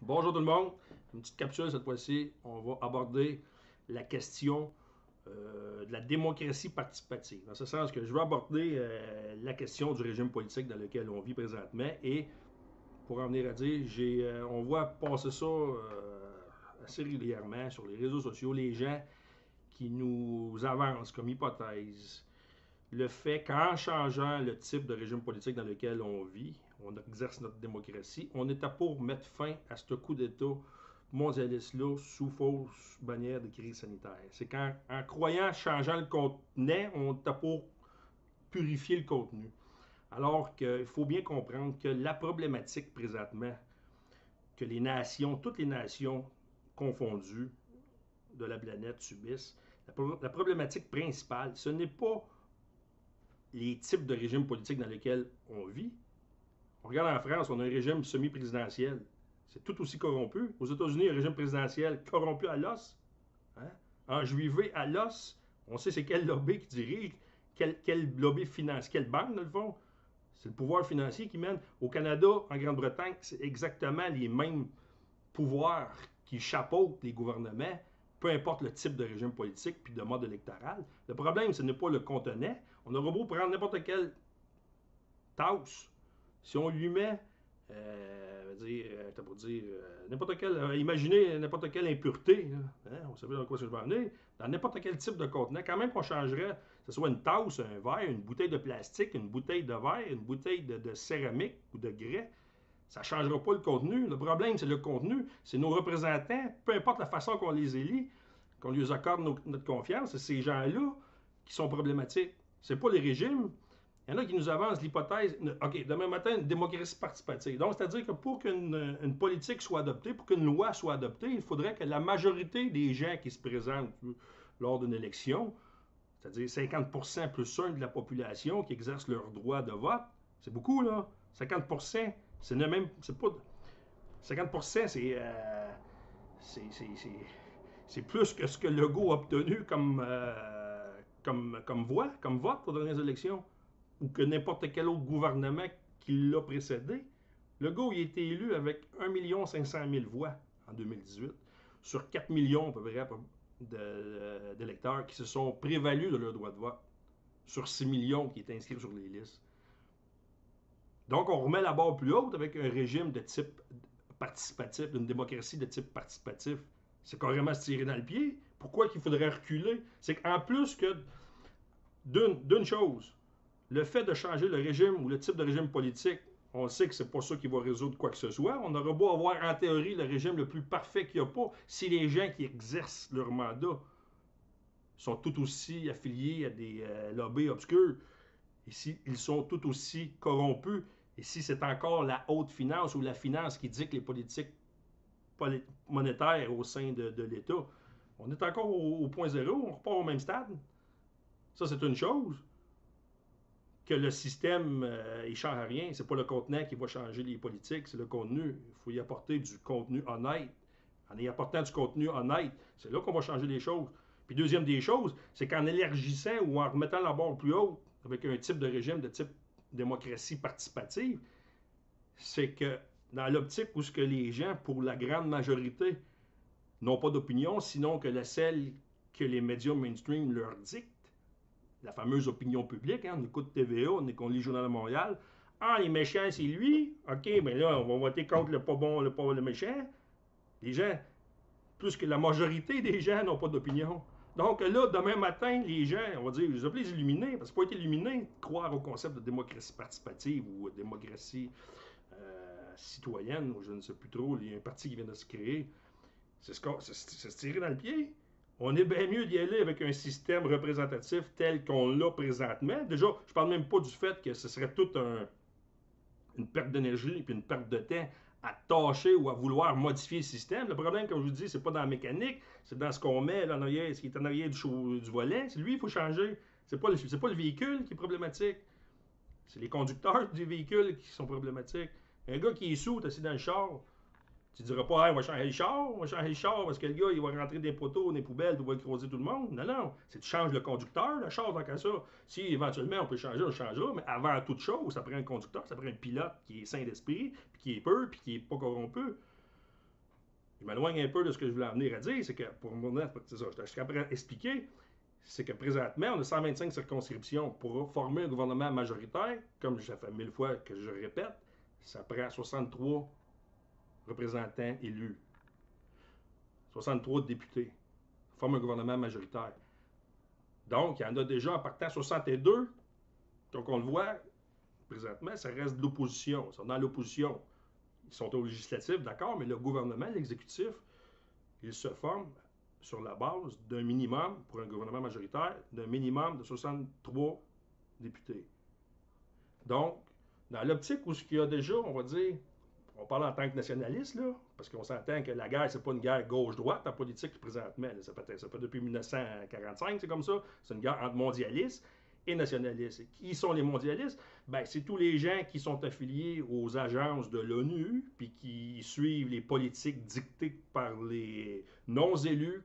Bonjour tout le monde. Une petite capsule cette fois-ci. On va aborder la question de la démocratie participative. Dans ce sens que je vais aborder la question du régime politique dans lequel on vit présentement. Et pour en venir à dire, on voit passer ça assez régulièrement sur les réseaux sociaux. Les gens qui nous avancent comme hypothèse le fait qu'en changeant le type de régime politique dans lequel on vit, on exerce notre démocratie, on était pour mettre fin à ce coup d'État mondialiste-là sous fausse bannière de crise sanitaire. C'est qu'en croyant, changeant le contenu, on était pour purifier le contenu. Alors qu'il faut bien comprendre que la problématique présentement que les nations, toutes les nations confondues de la planète subissent, la problématique principale, ce n'est pas les types de régimes politiques dans lesquels on vit. On regarde en France, on a un régime semi-présidentiel. C'est tout aussi corrompu. Aux États-Unis, un régime présidentiel corrompu à l'os. Hein? Enjuivé à l'os. On sait c'est quel lobby qui dirige, quel lobby finance, quelle banque, dans le fond. C'est le pouvoir financier qui mène. Au Canada, en Grande-Bretagne, c'est exactement les mêmes pouvoirs qui chapeautent les gouvernements, peu importe le type de régime politique puis de mode électoral. Le problème, ce n'est pas le contenant. On aurait beau prendre n'importe quelle tasse, si on lui met, n'importe quelle, imaginez n'importe quelle impureté, hein, on sait dans quoi je vais en venir, dans n'importe quel type de contenant, quand même qu'on changerait, que ce soit une tasse, un verre, une bouteille de plastique, une bouteille de verre, une bouteille de céramique ou de grès, ça ne changera pas le contenu. Le problème, c'est le contenu. C'est nos représentants, peu importe la façon qu'on les élit, qu'on lui accorde notre confiance, c'est ces gens-là qui sont problématiques. C'est pas les régimes. Il y en a qui nous avancent l'hypothèse, OK, demain matin, une démocratie participative. Donc, c'est-à-dire que pour qu'une politique soit adoptée, pour qu'une loi soit adoptée, il faudrait que la majorité des gens qui se présentent lors d'une élection, c'est-à-dire 50% plus 1 de la population qui exerce leur droit de vote, c'est beaucoup, là. 50%, c'est pas... 50%, c'est plus que ce que Legault a obtenu comme voix, comme vote pour les dernières élections, ou que n'importe quel autre gouvernement qui l'a précédé. Legault, il a été élu avec 1 500 000 voix en 2018, sur 4 millions à peu près d'électeurs qui se sont prévalus de leur droit de vote, sur 6 millions qui étaient inscrits sur les listes. Donc, on remet la barre plus haute avec un régime de type participatif, une démocratie de type participatif. C'est carrément se tirer dans le pied. Pourquoi qu'il faudrait reculer? C'est qu'en plus que d'une chose, le fait de changer le régime ou le type de régime politique, on sait que c'est pas ça qui va résoudre quoi que ce soit. On aurait beau avoir en théorie le régime le plus parfait qu'il n'y a pas, si les gens qui exercent leur mandat sont tout aussi affiliés à des lobbies obscurs, et s'ils sont tout aussi corrompus, et si c'est encore la haute finance ou la finance qui dicte les politiques monétaires au sein de l'État, on est encore au point zéro, on repart au même stade. Ça, c'est une chose. Que le système, il ne change rien. C'est pas le contenant qui va changer les politiques, c'est le contenu. Il faut y apporter du contenu honnête. En y apportant du contenu honnête, c'est là qu'on va changer les choses. Puis deuxième des choses, c'est qu'en élargissant ou en remettant la barre plus haute avec un type de régime de type démocratie participative, c'est que dans l'optique où ce que les gens, pour la grande majorité, n'ont pas d'opinion, sinon que celle que les médias mainstream leur dictent, la fameuse opinion publique, hein, on écoute TVA, on lit le Journal de Montréal. Ah, les méchants, c'est lui. OK, bien là, on va voter contre le pas bon, le méchant. Les gens, plus que la majorité des gens n'ont pas d'opinion. Donc là, demain matin, les gens, on va dire, je les appelle les illuminés, parce qu'il faut être illuminé, croire au concept de démocratie participative ou démocratie citoyenne, ou je ne sais plus trop, il y a un parti qui vient de se créer. C'est se tirer dans le pied. On est bien mieux d'y aller avec un système représentatif tel qu'on l'a présentement. Déjà, je ne parle même pas du fait que ce serait toute une perte d'énergie et une perte de temps à tâcher ou à vouloir modifier le système. Le problème, comme je vous dis, c'est pas dans la mécanique, c'est dans ce qu'on met là en arrière, ce qui est en arrière du volet. C'est lui, il faut changer. C'est pas le véhicule qui est problématique. C'est les conducteurs du véhicule qui sont problématiques. Un gars qui est sous, assis dans le char, tu ne diras pas, hey, on va changer le char parce que le gars, il va rentrer des poteaux, dans les poubelles, il va écraser tout le monde. Non, non. C'est tu changes le conducteur, le char, tant qu'à ça. Si éventuellement on peut changer, on changera. Mais avant toute chose, ça prend un conducteur, ça prend un pilote qui est sain d'esprit, puis qui est pur, puis qui est pas corrompu. je m'éloigne un peu de ce que je voulais en venir à dire, c'est que, pour moi, c'est ça, je suis après à expliquer, c'est que présentement, on a 125 circonscriptions. Pour former un gouvernement majoritaire, comme ça fait 1000 fois que je répète, ça prend 63 représentants élus, 63 députés. Forme un gouvernement majoritaire. Donc, il y en a déjà en partant 62. Donc, on le voit, présentement, ça reste de l'opposition. Ils sont dans l'opposition. Ils sont au législatif, d'accord, mais le gouvernement, l'exécutif, il se forme sur la base d'un minimum, pour un gouvernement majoritaire, d'un minimum de 63 députés. Donc, dans l'optique où il y a déjà, on va dire, on parle en tant que nationaliste, là, parce qu'on s'entend que la guerre, c'est pas une guerre gauche-droite en politique présentement. Ça fait depuis 1945, c'est comme ça. C'est une guerre entre mondialistes et nationalistes. Et qui sont les mondialistes? Ben, c'est tous les gens qui sont affiliés aux agences de l'ONU, puis qui suivent les politiques dictées par les non-élus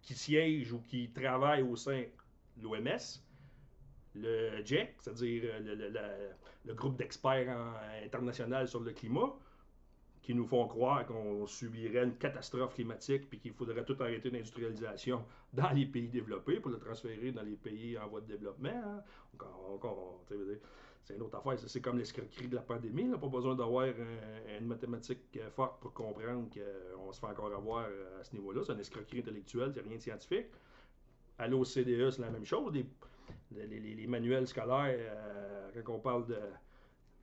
qui siègent ou qui travaillent au sein de l'OMS, le GIEC, c'est-à-dire le groupe d'experts international sur le climat, qui nous font croire qu'on subirait une catastrophe climatique puis qu'il faudrait tout arrêter l'industrialisation dans les pays développés pour le transférer dans les pays en voie de développement. Hein. C'est une autre affaire. C'est comme l'escroquerie de la pandémie. Là. Pas besoin d'avoir une mathématique forte pour comprendre qu'on se fait encore avoir à ce niveau-là. C'est une escroquerie intellectuelle, c'est rien de scientifique. À l'OCDE, c'est la même chose. Les manuels scolaires, quand on parle de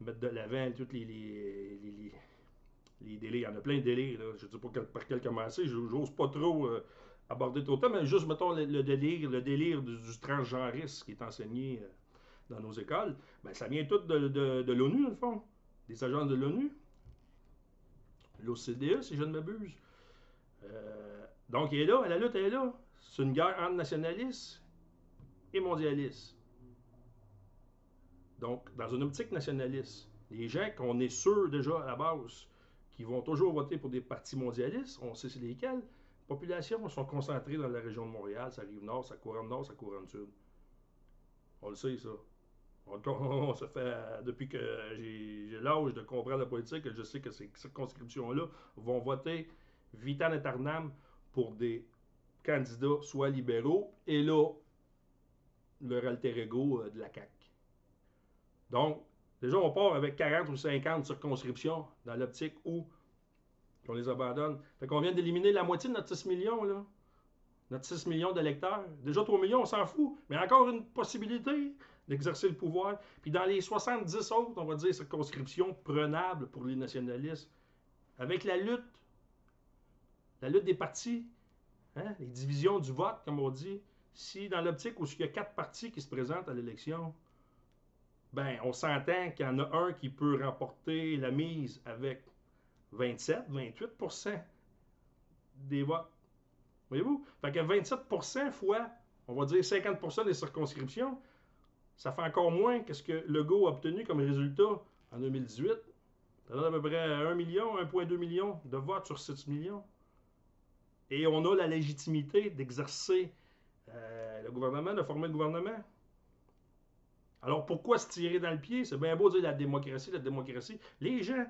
mettre de l'avant tous les délires, il y en a plein de délires. Là. Je ne sais pas par quel commencer, j'ose pas trop aborder tout le temps, mais juste, mettons, le délire du transgenrisme qui est enseigné dans nos écoles, ben, ça vient tout de l'ONU, dans le fond, des agences de l'ONU, l'OCDE, si je ne m'abuse. Donc, il est là, la lutte est là. C'est une guerre entre nationalistes et mondialistes. Donc, dans une optique nationaliste, les gens qu'on est sûr déjà à la base qui vont toujours voter pour des partis mondialistes, on sait c'est lesquels, les populations sont concentrées dans la région de Montréal, ça rive nord, ça couronne nord, ça couronne sud. On le sait, ça. Ça fait depuis que j'ai l'âge de comprendre la politique que je sais que ces circonscriptions-là vont voter vitam aeternam pour des candidats soit libéraux et là, leur alter ego de la CAQ. Donc, déjà, on part avec 40 ou 50 circonscriptions dans l'optique où on les abandonne. Fait qu'on vient d'éliminer la moitié de notre 6 millions, là. Notre 6 millions d'électeurs. Déjà 3 millions, on s'en fout. Mais encore une possibilité d'exercer le pouvoir. Puis dans les 70 autres, on va dire, circonscriptions prenables pour les nationalistes, avec la lutte des partis, hein, les divisions du vote, comme on dit, si dans l'optique où il y a 4 partis qui se présentent à l'élection, ben, on s'entend qu'il y en a un qui peut remporter la mise avec 27-28% des votes. Voyez-vous? Fait que 27% fois, on va dire 50% des circonscriptions, ça fait encore moins que ce que Legault a obtenu comme résultat en 2018. Ça donne à peu près 1 million, 1,2 million de votes sur 6 millions. Et on a la légitimité d'exercer le gouvernement, de former le gouvernement. Alors pourquoi se tirer dans le pied? C'est bien beau dire la démocratie, la démocratie. Les gens,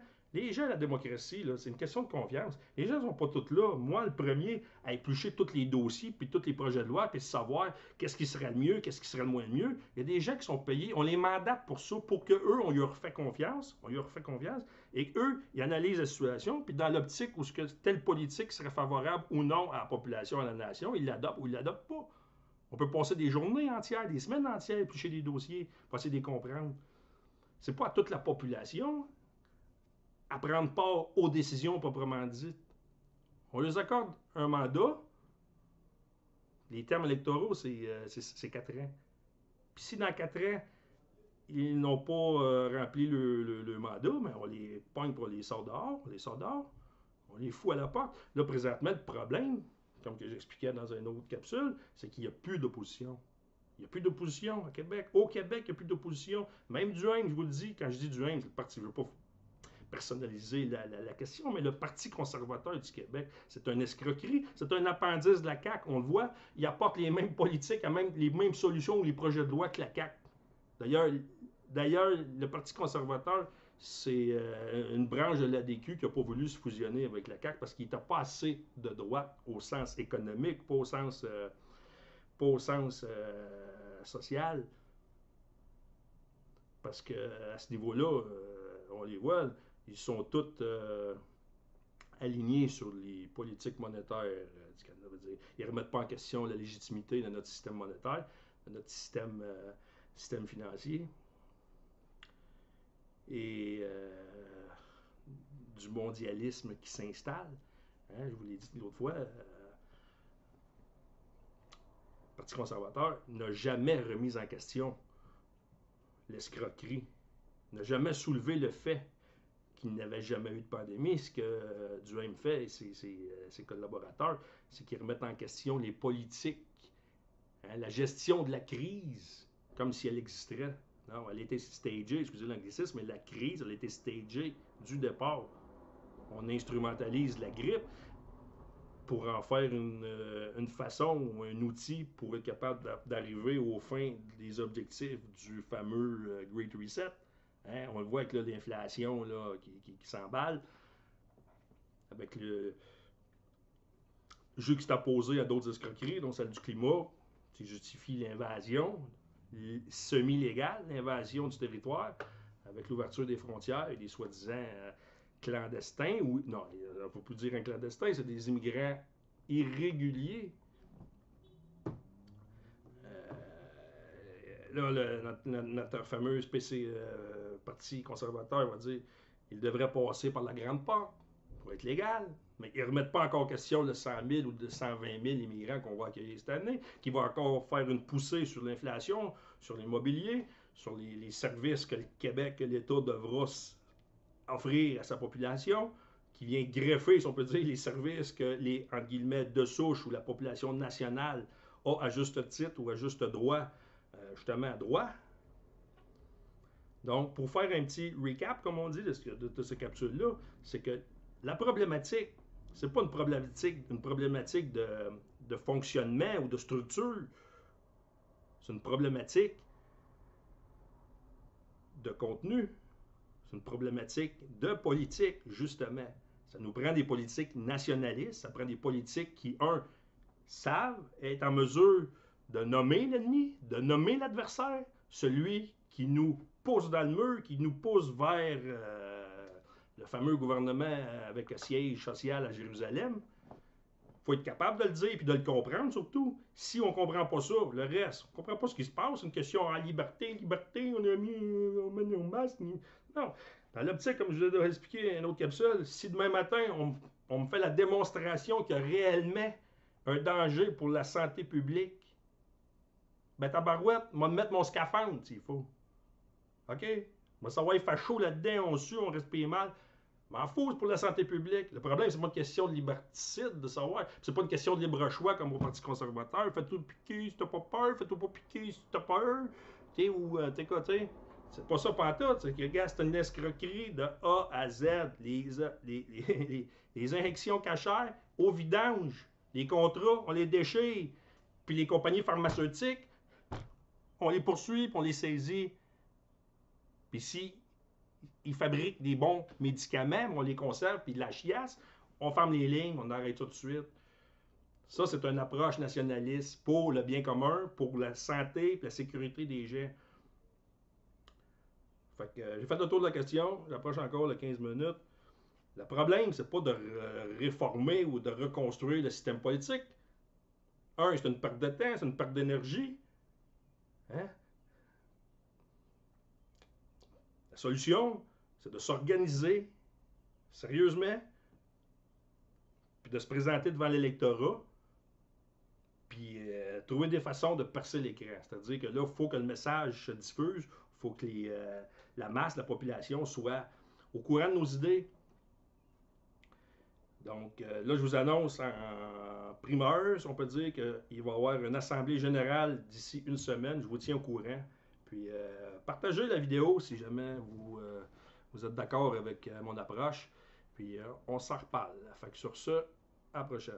la démocratie, c'est une question de confiance. Les gens ne sont pas tous là. Moi, le premier, à éplucher tous les dossiers, puis tous les projets de loi, puis savoir qu'est-ce qui serait le mieux, qu'est-ce qui serait le moins le mieux. Il y a des gens qui sont payés, on les mandate pour ça, pour qu'eux, on leur fait confiance, et qu'eux, ils analysent la situation, puis dans l'optique où telle politique serait favorable ou non à la population, à la nation, ils l'adoptent ou ils ne l'adoptent pas. On peut passer des journées entières, des semaines entières à éplucher des dossiers, pour essayer de les comprendre. C'est pas à toute la population à prendre part aux décisions proprement dites. On leur accorde un mandat. Les termes électoraux, c'est 4 ans. Puis si dans 4 ans, ils n'ont pas rempli le mandat, mais on les pogne pour les sort dehors, on les fout à la porte. Là, présentement, le problème, comme que j'expliquais dans une autre capsule, c'est qu'il n'y a plus d'opposition. Il n'y a plus d'opposition à Québec. Au Québec, il n'y a plus d'opposition. Même Duhaime, je vous le dis, quand je dis Duhaime, c'est le parti, je ne veux pas personnaliser la question, mais le Parti conservateur du Québec, c'est une escroquerie, c'est un appendice de la CAQ, on le voit, il apporte les mêmes politiques, les mêmes solutions ou les projets de loi que la CAQ. D'ailleurs, le Parti conservateur, c'est une branche de l'ADQ qui n'a pas voulu se fusionner avec la CAQ parce qu'il n'était pas assez de droite au sens économique, pas au sens social. Parce qu'à ce niveau-là, on les voit, ils sont tous alignés sur les politiques monétaires du Canada. Ils ne remettent pas en question la légitimité de notre système monétaire, de notre système financier. Et du mondialisme qui s'installe. Hein, je vous l'ai dit l'autre fois, le Parti conservateur n'a jamais remis en question l'escroquerie, n'a jamais soulevé le fait qu'il n'avait jamais eu de pandémie. Ce que Duhaime fait et ses collaborateurs, c'est qu'ils remettent en question les politiques, hein, la gestion de la crise, comme si elle existerait. Non, elle a été stagée, excusez l'anglicisme, mais la crise, elle a été stagée du départ. On instrumentalise la grippe pour en faire une façon ou un outil pour être capable d'arriver aux fins des objectifs du fameux Great Reset. Hein, on le voit avec l'inflation qui s'emballe, avec le juxtaposé à d'autres escroqueries, dont celle du climat, qui justifie l'invasion semi-légale, l'invasion du territoire, avec l'ouverture des frontières et des soi-disant clandestins, ou non, il ne faut plus dire un clandestin, c'est des immigrants irréguliers. Là, notre fameux Parti conservateur va dire qu'il devrait passer par la grande porte pour être légal. Mais ils ne remettent pas encore en question le 100 000 ou de 120 000 immigrants qu'on va accueillir cette année, qui va encore faire une poussée sur l'inflation, sur l'immobilier, sur les services que le Québec, que l'État devra offrir à sa population, qui vient greffer, si on peut dire, les services que les, entre guillemets, de souche ou la population nationale a à juste titre ou à juste droit, justement, droit. Donc, pour faire un petit recap, comme on dit, de cette capsule-là, c'est que la problématique, c'est pas une problématique de fonctionnement ou de structure. C'est une problématique de contenu. C'est une problématique de politique, justement. Ça nous prend des politiques nationalistes, ça prend des politiques qui, savent être en mesure de nommer l'ennemi, de nommer l'adversaire, celui qui nous pousse dans le mur, qui nous pousse vers le fameux gouvernement avec un siège social à Jérusalem. Il faut être capable de le dire et de le comprendre surtout. Si on ne comprend pas ça, le reste, on ne comprend pas ce qui se passe, c'est une question en liberté, on a mis nos masques. Non. Dans l'optique, comme je l'ai expliqué dans une autre capsule, si demain matin, on me fait la démonstration qu'il y a réellement un danger pour la santé publique, ben tabarouette, je vais me mettre mon scaphandre s'il faut. OK? Moi, ça va être faire chaud là-dedans, on sue, on respire mal. M'en fous, c'est pour la santé publique. Le problème, c'est pas une question de liberticide, de savoir. C'est pas une question de libre choix comme au Parti conservateur. Fais-toi piquer si t'as pas peur, fais-toi pas piquer si t'as peur. Tu sais, ou t'es côté. C'est pas ça pantoute. C'est que, gars, c'est une escroquerie de A à Z. Les injections cachères au vidange. Les contrats, on les déchire. Puis les compagnies pharmaceutiques, on les poursuit, puis on les saisit. Puis si ils fabriquent des bons médicaments, on les conserve, puis de la chiasse, on ferme les lignes, on arrête tout de suite. Ça, c'est une approche nationaliste pour le bien commun, pour la santé et la sécurité des gens. Fait que j'ai fait le tour de la question, j'approche encore de 15 minutes. Le problème, c'est pas de réformer ou de reconstruire le système politique. C'est une perte de temps, c'est une perte d'énergie. Hein? La solution, c'est de s'organiser sérieusement, puis de se présenter devant l'électorat, puis trouver des façons de percer l'écran. C'est-à-dire que là, il faut que le message se diffuse, il faut que la masse, la population soit au courant de nos idées. Donc là, je vous annonce en primeur, si on peut dire, qu'il va y avoir une assemblée générale d'ici une semaine. Je vous tiens au courant. Puis partagez la vidéo si jamais vous êtes d'accord avec mon approche. Puis on s'en reparle. Fait que sur ce, à la prochaine.